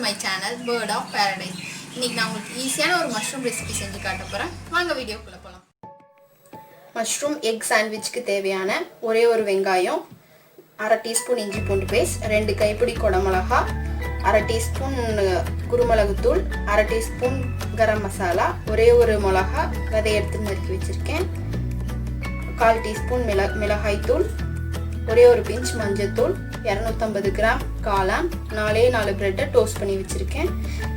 My channel Bird of Paradise. இன்றைக்கி நான் உங்களுக்கு ஈஸியான ஒரு மஷ்ரூம் ரெசிபி செஞ்சு காட்ட போகிறேன். வாங்க வீடியோக்குள்ளே போகலாம். மஷ்ரூம் எக் சாண்ட்விச்சுக்கு தேவையான ஒரே ஒரு வெங்காயம், அரை டீஸ்பூன் இஞ்சி பூண்டு பேஸ்ட், 2 கைப்பிடி குடமிளகா, அரை டீஸ்பூன் குருமிளகுத்தூள், அரை டீஸ்பூன் கரம் மசாலா, ஒரே ஒரு மிளகா விதை எடுத்து நறுக்கி வச்சுருக்கேன், 1/4 டீஸ்பூன் மிளகாய்த்தூள், ஒரே ஒரு பிஞ்ச் மஞ்சத்தூள், 250 கிராம் காளான், 4 பிரெட்டை டோஸ்ட் பண்ணி வச்சுருக்கேன்.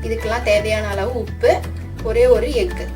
இதுக்கெல்லாம் தேவையான அளவு உப்பு, ஒரே ஒரு எக்கு.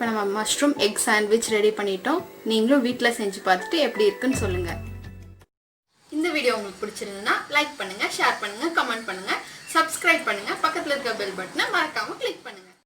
இப்போ நம்ம மஷ்ரூம் எக் சாண்ட்விச் ரெடி பண்ணிட்டோம். நீங்களும் வீட்டில் செஞ்சு பார்த்துட்டு எப்படி இருக்குன்னு சொல்லுங்கள். இந்த வீடியோ உங்களுக்கு பிடிச்சிருந்ததுன்னா லைக் பண்ணுங்கள், ஷேர் பண்ணுங்கள், கமெண்ட் பண்ணுங்கள், சப்ஸ்கிரைப் பண்ணுங்கள், பக்கத்தில் இருக்க பெல் பட்டனை மறக்காமல் கிளிக் பண்ணுங்கள்.